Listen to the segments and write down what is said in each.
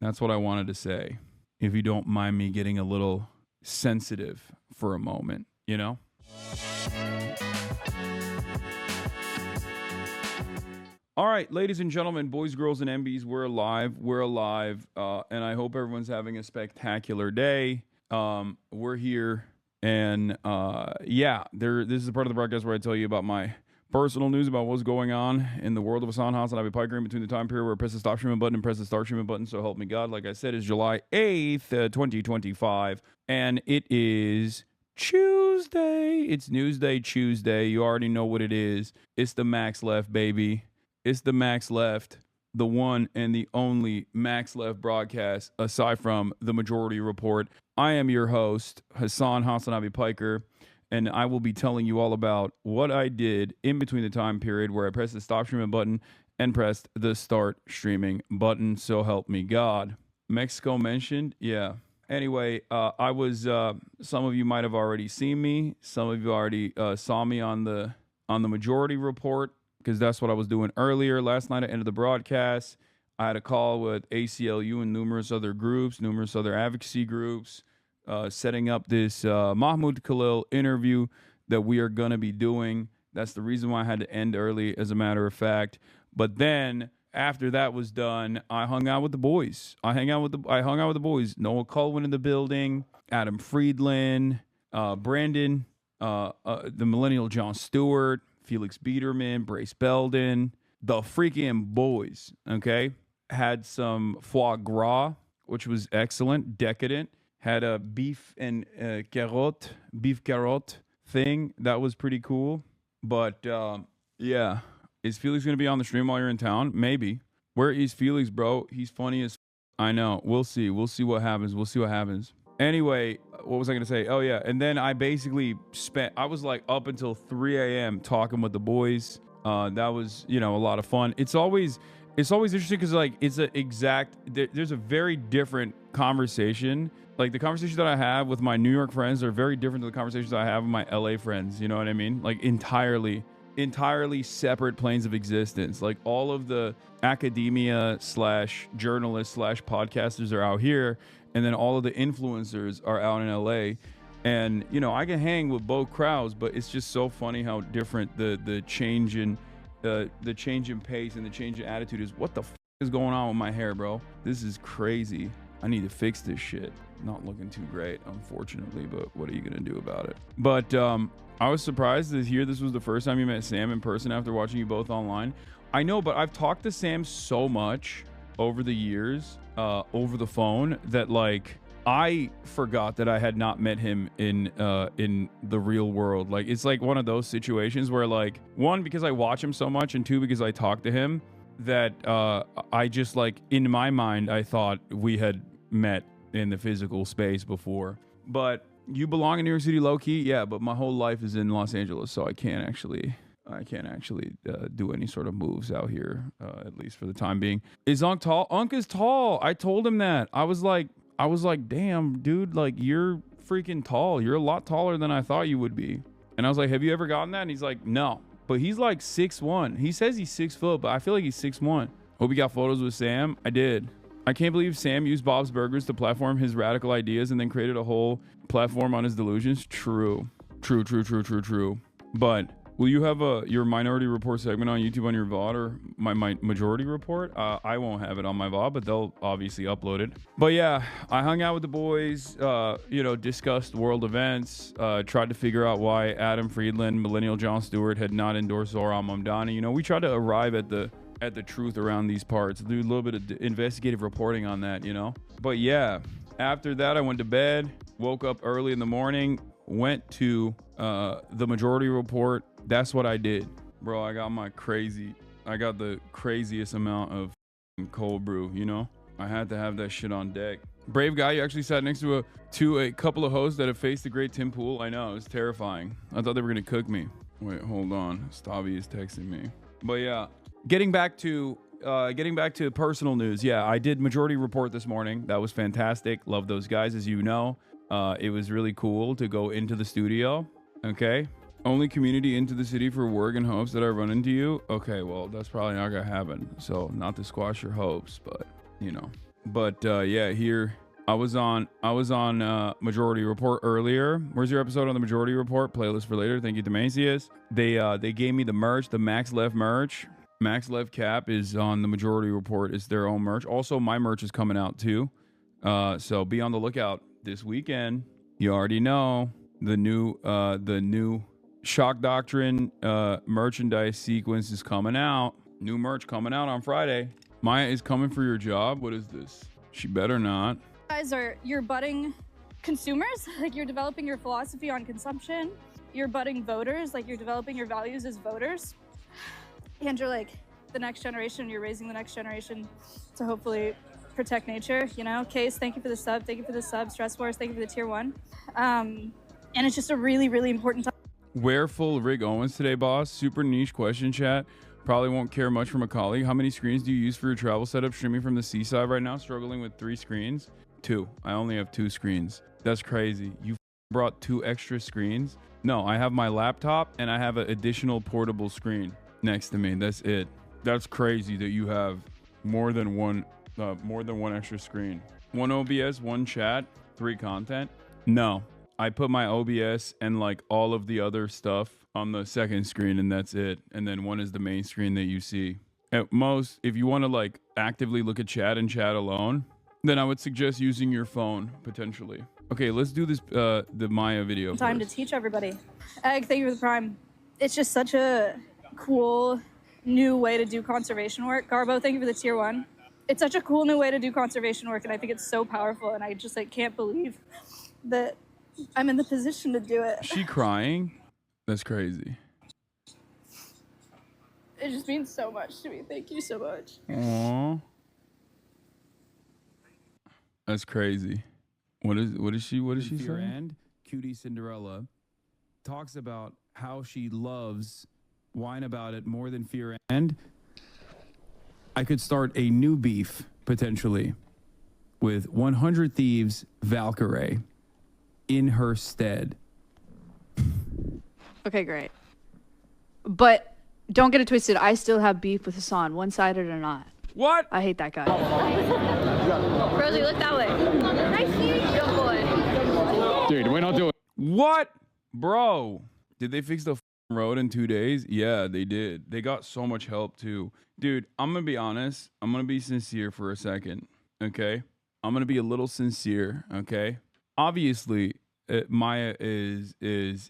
That's what I wanted to say. If you don't mind me getting a little sensitive for a moment, you know? All right, ladies and gentlemen, boys, girls, and MBs, we're alive. We're alive. And I hope everyone's having a spectacular day. We're here. And this is a part of the broadcast where I tell you about my personal news about what's going on in the world of Hasan, HasanAbi Piker in between the time period where I press the stop streaming button and press the start streaming button. So help me God. Like I said, it's July 8th, 2025. And it is Tuesday. It's Newsday Tuesday. You already know what it is. It's the Max Left, baby. It's the Max Left, the one and the only Max Left broadcast, aside from the Majority Report. I am your host, Hasan, HasanAbi Piker, and I will be telling you all about what I did in between the time period where I pressed the stop streaming button and pressed the start streaming button. So help me God. Mexico mentioned? Yeah. Anyway, I was, some of you might have already seen me. Some of you already saw me on the Majority Report, because that's what I was doing earlier. Last night, I ended the broadcast. I had a call with ACLU and numerous other groups, numerous other advocacy groups, setting up this Mahmoud Khalil interview that we are going to be doing. That's the reason why I had to end early, as a matter of fact. But then, after that was done, I hung out with the boys. I hung out with the boys. Noah Colwin in the building, Adam Friedland, Brandon, the millennial Jon Stewart, Felix Biederman, Brace Belden, the freaking boys, okay? Had some foie gras, which was excellent, decadent. Had a beef carotte thing. That was pretty cool. But, yeah. Is Felix going to be on the stream while you're in town? Maybe. Where is Felix, bro? He's funny as I know. We'll see. We'll see what happens. Anyway, what was I going to say? Oh, yeah. And then I basically I was like up until 3 a.m. talking with the boys. That was, a lot of fun. It's always interesting because, like, there's a very different conversation. Like, the conversations that I have with my New York friends are very different to the conversations I have with my LA friends. You know what I mean? Like, entirely separate planes of existence. Like, all of the academia / journalists / podcasters are out here. And then all of the influencers are out in LA. And, I can hang with both crowds, but it's just so funny how different the change in pace and the change in attitude is. What the is going on with my hair, bro? This is crazy. I need to fix this shit. Not looking too great, unfortunately, but what are you going to do about it? But I was surprised to hear this was the first time you met Sam in person after watching you both online. I know, but I've talked to Sam so much over the years, over the phone, that, like, I forgot that I had not met him in the real world. Like, it's like one of those situations where, like, one, because I watch him so much, and two, because I talk to him, that I just, like, in my mind, I thought we had met in the physical space before. But you belong in New York City low-key? Yeah, but my whole life is in Los Angeles, so I can't actually do any sort of moves out here, at least for the time being. Is Unk tall? Unk is tall. I told him that. I was like, damn, dude, like, you're freaking tall. You're a lot taller than I thought you would be. And I was like, have you ever gotten that? And he's like, no. But he's like 6'1". He says he's 6 foot, but I feel like he's 6'1". Hope you got photos with Sam. I did. I can't believe Sam used Bob's Burgers to platform his radical ideas and then created a whole platform on his delusions. True. But will you have your Minority Report segment on YouTube on your VOD, or my Majority Report? I won't have it on my VOD, but they'll obviously upload it. But yeah, I hung out with the boys, discussed world events, tried to figure out why Adam Friedland, millennial Jon Stewart, had not endorsed Zohran Mamdani. We tried to arrive at the truth around these parts, do a little bit of investigative reporting on that, But yeah, after that, I went to bed, woke up early in the morning, went to the Majority Report. That's what I did, bro. I got the craziest amount of cold brew, I had to have that shit on deck. Brave guy, you actually sat next to a couple of hosts that have faced the great Tim Pool. I know, it was terrifying. I thought they were gonna cook me. Wait, hold on. Stavi is texting me. But yeah, getting back to personal news. Yeah, I did Majority Report this morning. That was fantastic. Love those guys, as you know. It was really cool to go into the studio. Okay. Only community into the city for work and hopes that I run into you. Okay, well, that's probably not gonna happen. So not to squash your hopes, but But yeah, here I was on Majority Report earlier. Where's your episode on the Majority Report? Playlist for later. Thank you, Demasius. They gave me the merch, the Max Left merch. Max Left cap is on the Majority Report. It's their own merch. Also, my merch is coming out too. So be on the lookout this weekend. You already know the new Shock Doctrine merchandise sequence is coming out. New merch coming out on Friday. Maya is coming for your job. What is this? She better not. Guys you're budding consumers, like you're developing your philosophy on consumption. You're budding voters, like you're developing your values as voters. And you're like the next generation, you're raising the next generation to hopefully protect nature, you know? Case, thank you for the sub. Thank you for the sub. Stress Wars, thank you for the tier 1. And it's just a really, really important time. Wear full Rig Owens today, boss. Super niche question, chat. Probably won't care much from a colleague. How many screens do you use for your travel setup? Streaming from the seaside right now, struggling with 3 screens. 2. I only have 2 screens. That's crazy. You brought 2 extra screens? No, I have my laptop and I have an additional portable screen next to me. That's it. That's crazy that you have more than one extra screen. 1 OBS, 1 chat, 3 content. No, I put my OBS and like all of the other stuff on the second screen, and that's it. And then 1 is the main screen that you see. At most, if you want to like actively look at chat and chat alone, then I would suggest using your phone potentially. Okay, let's do this the Maya video Time first. to teach everybody. Egg, thank you for the prime. It's just such a cool new way to do conservation work. Garbo, thank you for the tier 1. It's such a cool new way to do conservation work, and I think it's so powerful, and I just like can't believe that I'm in the position to do it. She crying? That's crazy. It just means so much to me. Thank you so much. Aww. That's crazy. What is she saying? And Cutie Cinderella talks about how she loves Whine About It more than Fear. And I could start a new beef potentially with 100 Thieves Valkyrie in her stead. Okay, great. But don't get it twisted. I still have beef with Hasan, one-sided or not. What? I hate that guy. Rosie, look that way. Nice to meet you. Good boy. Dude, we don't do it. What? Bro, did they fix the road in 2 days? Yeah, they did. They got so much help too. Dude, I'm going to be honest. I'm going to be sincere for a second, okay? I'm going to be a little sincere, okay? Obviously, Maya is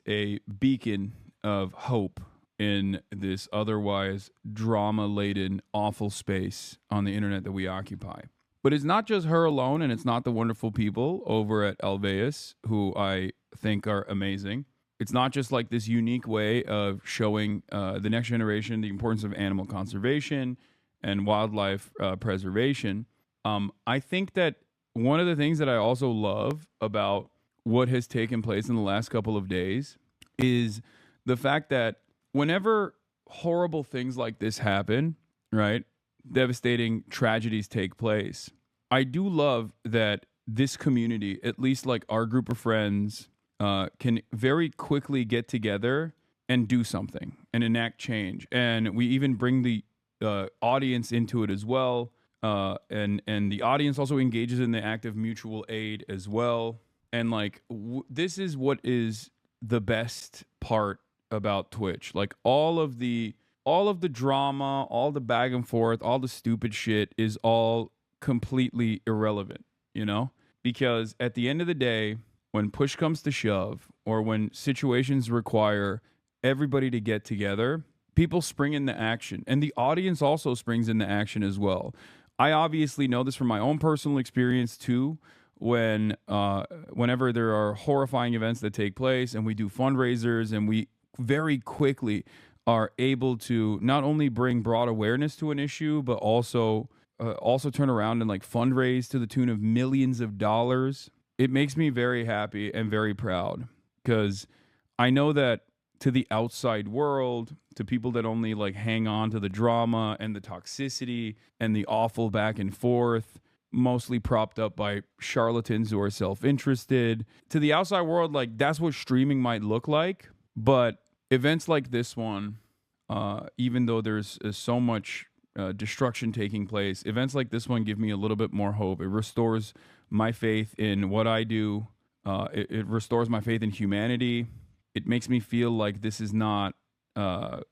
a beacon of hope in this otherwise drama-laden, awful space on the internet that we occupy. But it's not just her alone, and it's not the wonderful people over at Alveus, who I think are amazing. It's not just like this unique way of showing the next generation the importance of animal conservation and wildlife preservation. I think that one of the things that I also love about what has taken place in the last couple of days is the fact that whenever horrible things like this happen, right, devastating tragedies take place, I do love that this community, at least like our group of friends, can very quickly get together and do something and enact change. And we even bring the audience into it as well. And the audience also engages in the act of mutual aid as well. And like, this is what is the best part about Twitch. Like all of the drama, all the back and forth, all the stupid shit is all completely irrelevant, you know? Because at the end of the day, when push comes to shove, or when situations require everybody to get together, people spring into action. And the audience also springs into action as well. I obviously know this from my own personal experience too, whenever there are horrifying events that take place and we do fundraisers, and we very quickly are able to not only bring broad awareness to an issue, but also turn around and like fundraise to the tune of millions of dollars. It makes me very happy and very proud, because I know that to the outside world, to people that only like hang on to the drama and the toxicity and the awful back and forth, mostly propped up by charlatans who are self-interested, to the outside world, like that's what streaming might look like. But events like this one, even though there's so much destruction taking place. Events like this one give me a little bit more hope. It restores my faith in what I do. It restores my faith in humanity. It makes me feel like this is not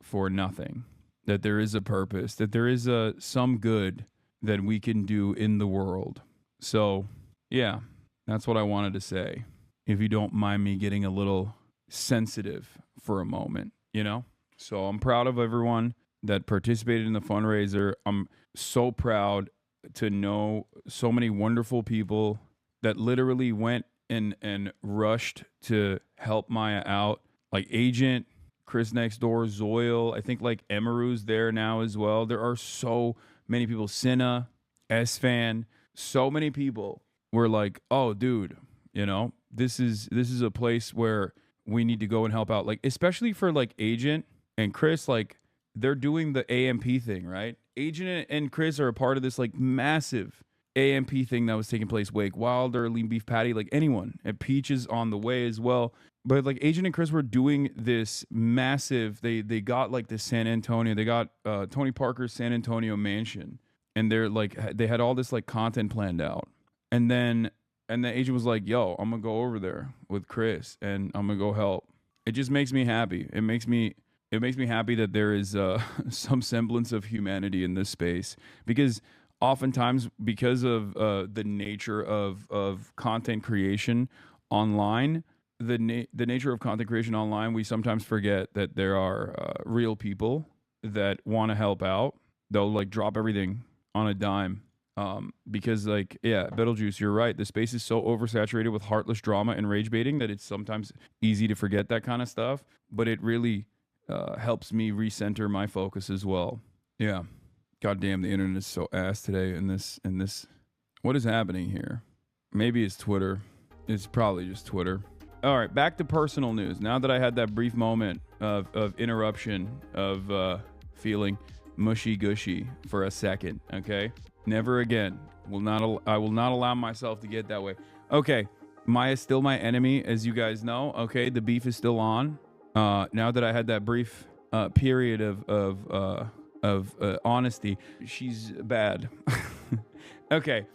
for nothing, that there is a purpose, that there is some good that we can do in the world. So, yeah, that's what I wanted to say. If you don't mind me getting a little sensitive for a moment, you know? So I'm proud of everyone that participated in the fundraiser. I'm so proud to know so many wonderful people that literally went and rushed to help Maya out. Like Agent, Chris Next Door, Zoil. I think like Emaru's there now as well. There are so many people. Cinna, S-Fan. So many people were like, oh, dude, you know, this is a place where we need to go and help out. Like, especially for like Agent and Chris, like they're doing the AMP thing, right? Agent and Chris are a part of this like massive AMP thing that was taking place. Wake Wilder, Lean Beef Patty, like anyone. And Peach is on the way as well. But like Agent and Chris were doing this massive, they got like this San Antonio, they got Tony Parker's San Antonio mansion. And they're like, they had all this like content planned out. And then the agent was like, yo, I'm gonna go over there with Chris and I'm gonna go help. It just makes me happy. It makes me happy that there is some semblance of humanity in this space, because oftentimes, because of the nature of content creation online, the nature of content creation online, we sometimes forget that there are real people that want to help out. They'll like drop everything on a dime. Because like, yeah, Betelgeuse, you're right. The space is so oversaturated with heartless drama and rage baiting that it's sometimes easy to forget that kind of stuff. But it really helps me recenter my focus as well. Yeah. God damn, the internet is so ass today in this. What is happening here? Maybe it's Twitter. It's probably just Twitter. All right, back to personal news. Now that I had that brief moment of interruption of feeling mushy gushy for a second, okay? Never again. I will not allow myself to get that way. Okay, Maya's still my enemy, as you guys know. Okay, the beef is still on. Now that I had that brief period of honesty, she's bad. Okay,